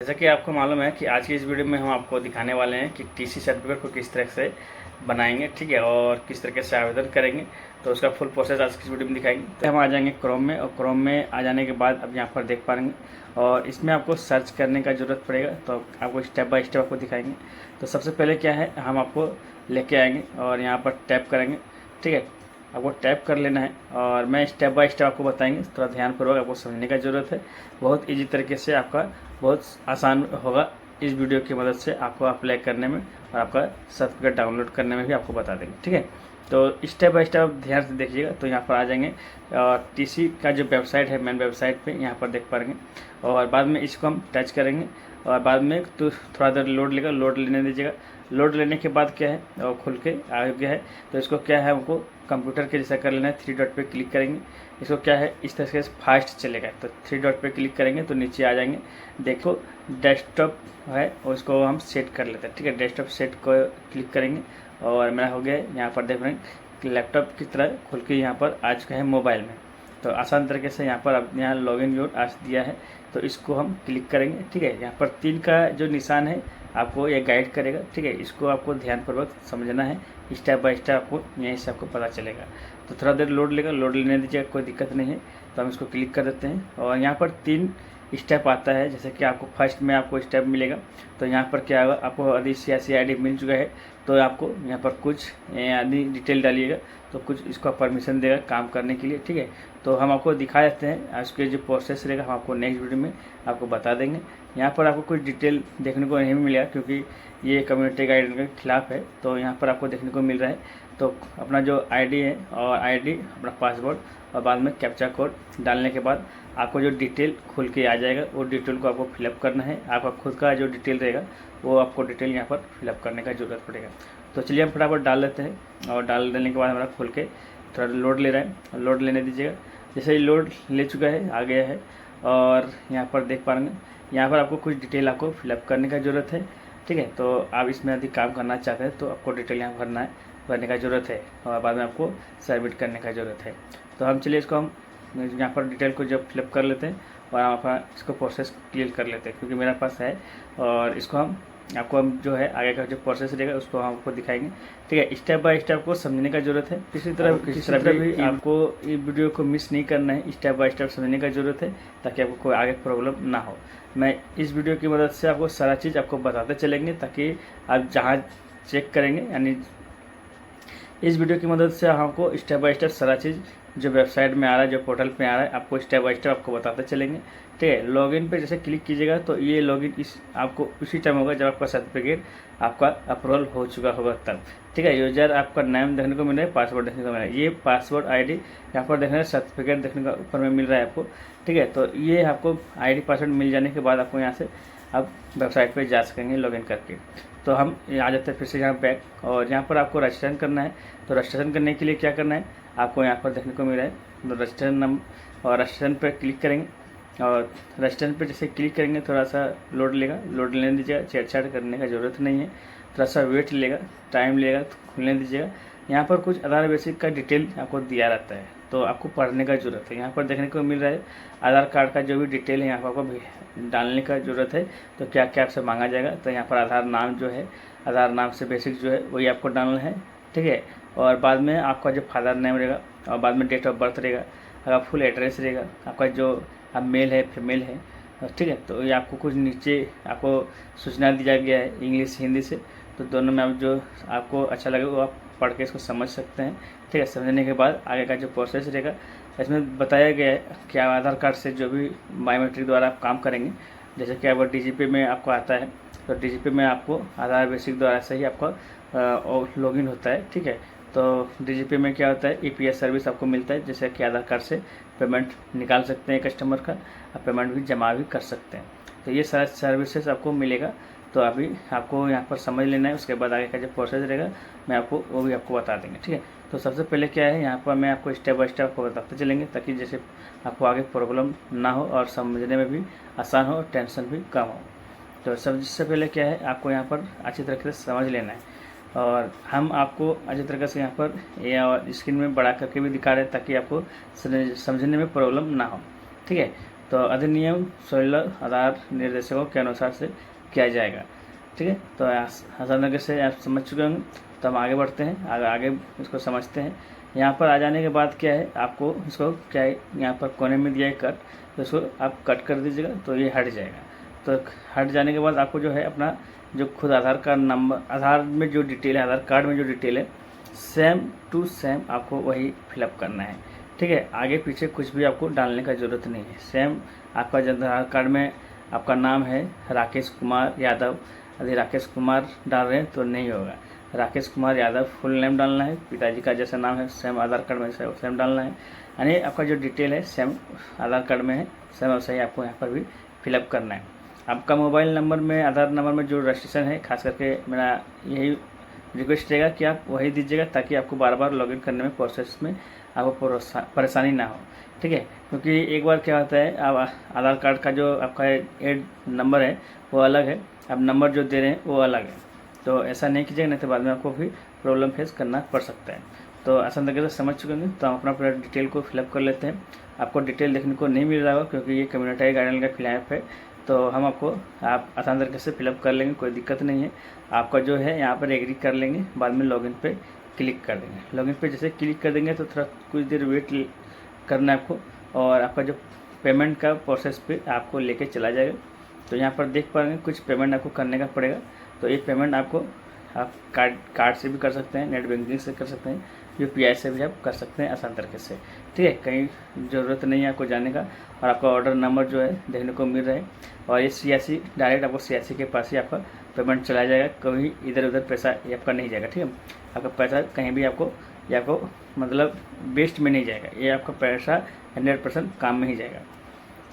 जैसा कि आपको मालूम है कि आज की इस वीडियो में हम आपको दिखाने वाले हैं कि टीसी सर्टिफिकेट को किस तरह से बनाएंगे, ठीक है, और किस तरीके से आवेदन करेंगे। तो उसका फुल प्रोसेस आज की इस वीडियो में दिखाएंगे। तो हम आ जाएंगे क्रोम में, और क्रोम में आ जाने के बाद अब यहाँ पर देख पाएंगे, और इसमें आपको सर्च करने का ज़रूरत पड़ेगा। तो आपको स्टेप बाय स्टेप आपको दिखाएंगे। तो सबसे पहले क्या है, हम आपको लेके आएंगे और यहाँ पर टैप करेंगे, ठीक है। आपको टैप कर लेना है और मैं स्टेप बाय स्टेप आपको बताएंगे, थोड़ा ध्यानपूर्वक आपको समझने का ज़रूरत है। बहुत इजी तरीके से आपका बहुत आसान होगा इस वीडियो की मदद से आपको अप्लाई करने में, और आपका सर्टिफिकेट डाउनलोड करने में भी आपको बता देंगे, ठीक है। तो स्टेप बाय स्टेप ध्यान से देखिएगा। तो यहाँ पर आ जाएंगे और टीसी का जो वेबसाइट है, मेन वेबसाइट पे यहाँ पर देख पाएंगे, और बाद में इसको हम टच करेंगे और बाद में तो थोड़ा देर लोड लेगा, लोड लेने दीजिएगा। लोड लेने के बाद क्या है, और खुल के आ गया है। तो इसको क्या है, हमको कंप्यूटर के जैसा कर लेना है। 3 डॉट पे क्लिक करेंगे, इसको क्या है इस तरह से फास्ट चलेगा। तो 3 डॉट पे क्लिक करेंगे तो नीचे आ जाएंगे, देखो डेस्कटॉप है और इसको हम सेट कर लेते हैं, ठीक है। डेस्कटॉप सेट को क्लिक करेंगे और मेरा हो गया है। यहाँ पर देख रहे हैं कि लैपटॉप की तरह खुल के यहाँ पर आ चुका है मोबाइल में। तो आसान तरीके से यहाँ पर अब यहाँ लॉगिन योर आज दिया है, तो इसको हम क्लिक करेंगे, ठीक है। यहाँ पर 3 का जो निशान है आपको ये गाइड करेगा, ठीक है। इसको आपको ध्यानपूर्वक समझना है, स्टेप बाय स्टेप आपको यहीं से आपको पता चलेगा। तो थोड़ा देर लोड लेगा, लोड लेने दीजिएगा, कोई दिक्कत नहीं है। तो हम इसको क्लिक कर देते हैं और यहाँ पर 3 स्टेप आता है। जैसे कि आपको फर्स्ट में आपको स्टेप मिलेगा, तो यहाँ पर क्या होगा, आपको यदि CIC ID मिल चुका है तो आपको यहाँ पर कुछ यदि डिटेल डालिएगा तो कुछ इसका परमिशन देगा काम करने के लिए, ठीक है। तो हम आपको दिखा देते हैं, उसके जो प्रोसेस रहेगा हम आपको नेक्स्ट वीडियो में आपको बता देंगे। यहाँ पर आपको कुछ डिटेल देखने को नहीं मिलेगा क्योंकि ये कम्युनिटी गाइडलाइन के खिलाफ है। तो यहाँ पर आपको देखने को मिल रहा है, तो अपना जो ID है और ID अपना पासवर्ड और बाद में कैप्चा कोड डालने के बाद आपको जो डिटेल खुल के आ जाएगा, वो डिटेल को आपको फिलअप करना है। आपका खुद का जो डिटेल रहेगा वो आपको डिटेल यहाँ पर फिलअप करने का ज़रूरत पड़ेगा। तो चलिए हम फटाफट डाल लेते हैं, और डाल देने के बाद हमारा खुल के थोड़ा लोड ले रहा है, लोड लेने दीजिएगा। जैसे ही लोड ले चुका है, आ गया है, और यहाँ पर देख पाएंगे यहाँ पर आपको कुछ डिटेल आपको फिलअप करने का ज़रूरत है, ठीक है। तो आप इसमें यदि काम करना चाहते हैं तो आपको डिटेल यहाँ भरने का ज़रूरत है, और बाद में आपको सबमिट करने का ज़रूरत है। तो हम चलिए इसको हम यहाँ पर डिटेल को जब फिलअप कर लेते हैं और हम अपना इसको प्रोसेस क्लियर कर लेते हैं, क्योंकि मेरा पास है। और इसको हम आपको हम जो है आगे का जो प्रोसेस रहेगा उसको हम आपको दिखाएंगे, ठीक है। स्टेप बाय स्टेप को समझने का ज़रूरत है। किसी तरह भी आपको ये वीडियो को मिस नहीं करना है, स्टेप बाय स्टेप समझने का ज़रूरत है, ताकि आपको कोई आगे प्रॉब्लम ना हो। मैं इस वीडियो की मदद से आपको सारा चीज़ आपको बताते चलेंगे, ताकि आप जहाँ चेक करेंगे, यानी इस वीडियो की मदद से आपको स्टेप बाय स्टेप सारा चीज़ जो वेबसाइट में आ रहा है, जो पोर्टल पे आ रहा है, आपको स्टेप बाय स्टेप आपको बताते चलेंगे, ठीक है। लॉगिन पे जैसे क्लिक कीजिएगा तो ये लॉगिन इस आपको उसी टाइम होगा जब आपका सर्टिफिकेट आपका अप्रूवल हो चुका होगा तब, ठीक है। यूजर आपका नाम देखने को मिल रहा है, पासवर्ड देखने को मिल रहा है, ये पासवर्ड ID यहाँ पर देखने सर्टिफिकेट देखने का ऊपर में मिल रहा है आपको, ठीक है। तो ये आपको ID पासवर्ड मिल जाने के बाद आपको यहाँ से आप वेबसाइट पर जा सकेंगे लॉगिन करके। तो हम आ जाते हैं फिर से यहाँ बैक, और यहाँ पर आपको रजिस्ट्रेशन करना है। तो रजिस्ट्रेशन करने के लिए क्या करना है, आपको यहाँ पर देखने को मिल रहा है तो रजिस्ट्रेशन नंबर, और रजिस्ट्रेशन पर क्लिक करेंगे, और रजिस्ट्रेशन पर जैसे क्लिक करेंगे थोड़ा सा लोड लेगा, लोड लेने दीजिएगा। छेड़छाड़ करने का ज़रूरत नहीं है, थोड़ा सा वेट लेगा, टाइम लेगा, तो खुलने दीजिएगा। यहाँ पर कुछ आधार बेसिक का डिटेल आपको दिया रहता है, तो आपको पढ़ने का ज़रूरत है। यहाँ पर देखने को मिल रहा है आधार कार्ड का जो भी डिटेल है यहाँ पर आपको डालने का ज़रूरत है। तो क्या क्या आपसे मांगा जाएगा, तो यहाँ पर आधार नाम जो है, आधार नाम से बेसिक जो है वही आपको डालना है, ठीक है। और बाद में आपका जो फादर नेम रहेगा, और बाद में डेट ऑफ बर्थ रहेगा, अगर फुल एड्रेस रहेगा, आपका जो आप मेल है फीमेल है, ठीक है। तो ये आपको कुछ नीचे आपको सूचना दिया गया है इंग्लिश हिंदी से, तो दोनों में आप जो आपको अच्छा लगे वो आप पढ़ के इसको समझ सकते हैं, ठीक है। समझने के बाद आगे का जो प्रोसेस रहेगा इसमें बताया गया है कि आप आधार कार्ड से जो भी बायोमेट्रिक द्वारा आप काम करेंगे, जैसे कि अब DGP में आपको आता है, तो DGP में आपको आधार बेसिक द्वारा से ही आपका लॉगिन होता है, ठीक है। तो DGP में क्या होता है, EPS सर्विस आपको मिलता है, जैसे कि आधार कार्ड से पेमेंट निकाल सकते हैं कस्टमर का, और पेमेंट भी जमा भी कर सकते हैं। तो ये सारा सर्विसेज आपको मिलेगा। तो अभी आपको यहाँ पर समझ लेना है, उसके बाद आगे का जो प्रोसेस रहेगा मैं आपको वो भी आपको बता देंगे, ठीक है। तो सबसे पहले क्या है, यहाँ पर मैं आपको स्टेप बाय स्टेप आपको बताते चलेंगे, ताकि जैसे आपको आगे प्रॉब्लम ना हो और समझने में भी आसान हो और टेंशन भी कम हो। तो सबसे पहले क्या है, आपको यहाँ पर अच्छी तरीके से समझ लेना है, और हम आपको अच्छी तरीके से यहाँ पर या स्क्रीन में बड़ा करके भी दिखा रहे हैं, ताकि आपको समझने में प्रॉब्लम ना हो, ठीक है। तो अधिनियम 16 आधार निर्देशकों के अनुसार से किया जाएगा। ठीक है, तो आसान तरीके से आप समझ चुके होंगे। तो हम आगे बढ़ते हैं, आगे इसको समझते हैं। यहाँ पर आ जाने के बाद क्या है, आपको इसको क्या है, यहाँ पर कोने में दिया है कट, तो इसको आप कट कर दीजिएगा तो ये हट जाएगा। तो हट जाने के बाद आपको जो है अपना जो खुद आधार कार्ड नंबर, आधार में जो डिटेल है, आधार कार्ड में जो डिटेल है, सेम टू सेम आपको वही फिलअप करना है। ठीक है, आगे पीछे कुछ भी आपको डालने का ज़रूरत नहीं है। सेम आपका जन आधार कार्ड में आपका नाम है राकेश कुमार यादव, यदि राकेश कुमार डाल रहे हैं तो नहीं होगा, राकेश कुमार यादव फुल नेम डालना है। पिताजी का जैसा नाम है सेम आधार कार्ड में सेम डालना है, यानी आपका जो डिटेल है सेम आधार कार्ड में है, सेम वैसा ही आपको यहाँ पर भी फिलअप करना है। आपका मोबाइल नंबर में, आधार नंबर में जो रजिस्ट्रेशन है, खास करके मेरा यही रिक्वेस्ट रहेगा कि आप वही दीजिएगा, ताकि आपको बार बार लॉगिन करने में, प्रोसेस में आपको परेशानी ना हो। ठीक है, क्योंकि एक बार क्या होता है, अब आधार कार्ड का जो आपका एड नंबर है वो अलग है, अब नंबर जो दे रहे हैं वो अलग है। तो ऐसा नहीं कीजिएगा, नहीं तो बाद में आपको भी प्रॉब्लम फेस करना पड़ सकता है। तो आसान तरीके से समझ चुके हैं, तो हम अपना पूरा डिटेल को फिलअप कर लेते हैं। आपको डिटेल देखने को नहीं मिल रहा होगा क्योंकि ये कम्युनिटी गाइडलाइन का फिलअप है, तो हम आप आसान तरीके से फिलअप कर लेंगे, कोई दिक्कत नहीं है। आपका जो है यहाँ पर एग्री कर लेंगे, बाद में लॉगिन पे क्लिक कर देंगे। लॉगिन पे जैसे क्लिक कर देंगे तो थोड़ा कुछ देर वेट करना है आपको, और आपका जो पेमेंट का प्रोसेस पे आपको लेके चला जाएगा। तो यहाँ पर देख पाएंगे कुछ पेमेंट आपको करने का पड़ेगा। तो ये पेमेंट आप कार्ड से भी कर सकते हैं, नेट बैंकिंग से कर सकते हैं, UPI से भी आप कर सकते हैं आसान तरीके से। ठीक है, कहीं ज़रूरत नहीं है आपको जाने का। और आपका ऑर्डर नंबर जो है देखने को मिल रहा है, और ये CIC डायरेक्ट आपको CIC के पास ही आपका पेमेंट चला जाएगा, कभी इधर उधर पैसा आपका नहीं जाएगा। ठीक है, आपका पैसा कहीं भी आपको मतलब वेस्ट में नहीं जाएगा, ये आपका पैसा 100% काम में ही जाएगा।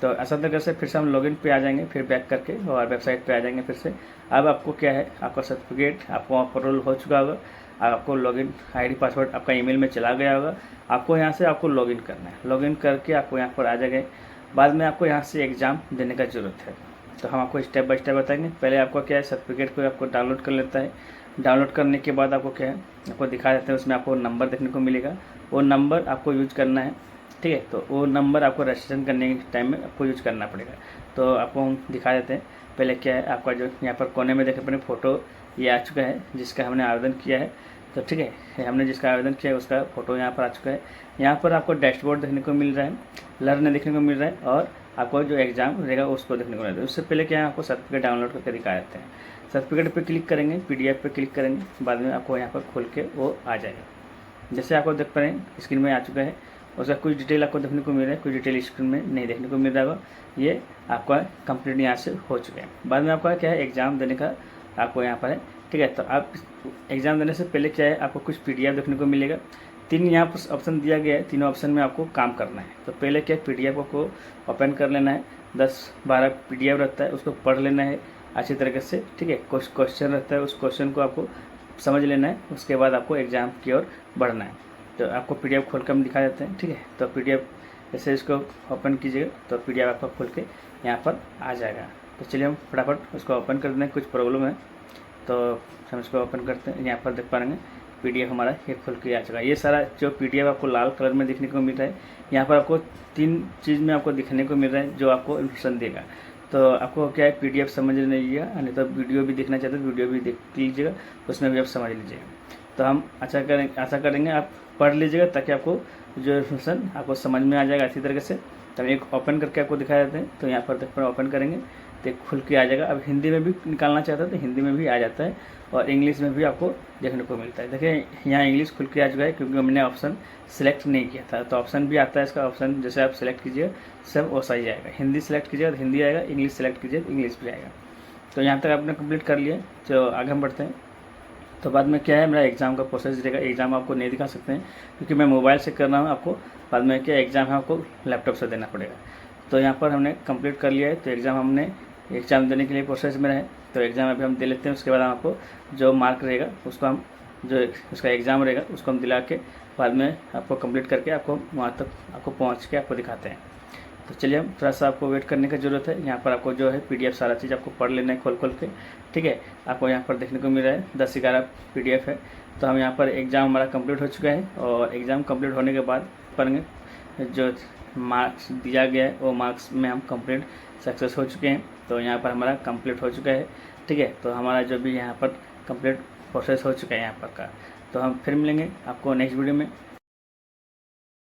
तो आसान तरीके से फिर से हम लॉगिन पे आ जाएंगे, फिर बैक करके और वेबसाइट पे आ जाएंगे फिर से। अब आपको क्या है, आपका सर्टिफिकेट आपको वहाँ पर रोल हो चुका होगा, आपको लॉगिन ID पासवर्ड आपका ईमेल में चला गया होगा। आपको यहाँ से आपको लॉगिन करना है, लॉगिन करके आपको यहाँ पर आ जाएंगे। बाद में आपको यहाँ से एग्ज़ाम देने का ज़रूरत है, तो हम आपको स्टेप बाय स्टेप बताएंगे। पहले आपको क्या है, सर्टिफिकेट को आपको डाउनलोड कर लेता है। डाउनलोड करने के बाद आपको क्या है, आपको दिखा देते हैं, उसमें आपको नंबर देखने को मिलेगा, वो नंबर आपको यूज करना है। ठीक है, तो वो नंबर आपको रजिस्ट्रेशन करने के टाइम में आपको यूज करना पड़ेगा। तो आपको हम दिखा देते हैं। पहले क्या है, आपका जो यहाँ पर कोने में देखे अपने फ़ोटो ये आ चुका है जिसका हमने आवेदन किया है। तो ठीक है, हमने जिसका आवेदन किया है उसका फ़ोटो यहाँ पर आ चुका है। यहाँ पर आपको डैशबोर्ड देखने को मिल रहा है, लर्न देखने को मिल रहा है, और आपको जो एग्ज़ाम रहेगा उसको देखने को मिल रहा है। उससे पहले क्या है, आपको सर्टिफिकेट डाउनलोड करके दिखा देते हैं। सर्टिफिकेट पे क्लिक करेंगे, PDF पे क्लिक करेंगे, बाद में आपको यहाँ पर खोल के वो आ जाएगा। जैसे आपको देख पा रहे हैं स्क्रीन में आ चुका है, उसका कुछ डिटेल आपको देखने को मिल रहा है, कुछ डिटेल स्क्रीन में नहीं देखने को मिल रहा होगा। ये आपका कंप्लीट यहाँ से हो चुका है। बाद में आपका क्या है, एग्ज़ाम देने का आपको यहाँ पर है। ठीक है, तो आप एग्ज़ाम देने से पहले क्या है, आपको कुछ PDF देखने को मिलेगा। 3 यहाँ पर ऑप्शन दिया गया है, तीनों ऑप्शन में आपको काम करना है। तो पहले क्या है, PDF को ओपन कर लेना है, 10-12 PDF रहता है, उसको पढ़ लेना है अच्छी तरीके से। ठीक है, कुछ क्वेश्चन रहता है, उस क्वेश्चन को आपको समझ लेना है, उसके बाद आपको एग्ज़ाम की ओर बढ़ना है। तो आपको PDF खोल कर हम दिखा देते हैं। ठीक है, तो PDF जैसे इसको ओपन कीजिएगा तो PDF आपका खोल के यहाँ पर आ जाएगा। तो चलिए हम फटाफट उसको ओपन कर दें, कुछ प्रॉब्लम है तो हम इसको ओपन करते हैं। यहाँ पर देख पाएंगे PDF हमारा ये खुल के आ चुका है। ये सारा जो PDF आपको लाल कलर में दिखने को मिल रहा है, यहाँ पर आपको 3 चीज़ में आपको दिखने को मिल रहा है जो आपको इन्फॉर्मेशन देगा। तो आपको क्या है, PDF समझ लीजिएगा, नहीं तो वीडियो भी देखना चाहते हैं वीडियो भी देख लीजिएगा, उसमें भी आप समझ लीजिएगा। तो हम आशा करेंगे आप पढ़ लीजिएगा, ताकि आपको जो इन्फॉर्मेशन आपको समझ में आ जाएगा अच्छी तरीके से। तो हम एक ओपन करके आपको दिखा देते हैं। तो यहाँ पर देख ओपन करेंगे तो खुल के आ जाएगा। अब हिंदी में भी निकालना चाहते हैं तो हिंदी में भी आ जाता है, और इंग्लिश में भी आपको देखने को मिलता है। देखिए यहाँ इंग्लिश खुल के आ चुका है, क्योंकि हमने ऑप्शन सेलेक्ट नहीं किया था। तो ऑप्शन भी आता है, इसका ऑप्शन जैसे आप सेलेक्ट कीजिए सब वैसा ही आएगा। हिंदी सेलेक्ट कीजिएगा तो हिंदी आएगा, इंग्लिश सेलेक्ट कीजिए तो इंग्लिश भी आएगा। तो यहाँ तक आपने कंप्लीट कर लिया, तो आगे हम बढ़ते हैं। तो बाद में क्या है, मेरा एग्ज़ाम का प्रोसेस रहेगा। एग्ज़ाम आपको नहीं दिखा सकते हैं क्योंकि मैं मोबाइल से कर रहा हूँ, आपको बाद में क्या एग्ज़ाम है आपको लैपटॉप से देना पड़ेगा। तो यहाँ पर हमने कंप्लीट कर लिया है। तो एग्ज़ाम देने के लिए प्रोसेस में है। तो एग्ज़ाम अभी हम दे लेते हैं, उसके बाद हम आपको जो मार्क रहेगा उसको हम जो उसका एग्ज़ाम रहेगा उसको हम दिला के बाद में आपको कंप्लीट करके आपको वहाँ तक आपको पहुँच के आपको दिखाते हैं। तो चलिए हम थोड़ा सा आपको वेट करने की ज़रूरत है। यहाँ पर आपको जो है PDF सारा चीज़ आपको पढ़ लेना है खोल के। ठीक है, आपको यहाँ पर देखने को मिल रहा है 10-11 PDF है। तो हम यहाँ पर एग्ज़ाम हमारा कंप्लीट हो चुका है, और एग्ज़ाम कंप्लीट होने के बाद पढ़ेंगे जो मार्क्स दिया गया है वो मार्क्स में हम कंप्लीट सक्सेस हो चुके हैं। तो यहाँ पर हमारा कंप्लीट हो चुका है, ठीक है। तो हमारा जो भी यहाँ पर कंप्लीट प्रोसेस हो चुका है यहाँ पर का। तो हम फिर मिलेंगे आपको नेक्स्ट वीडियो में।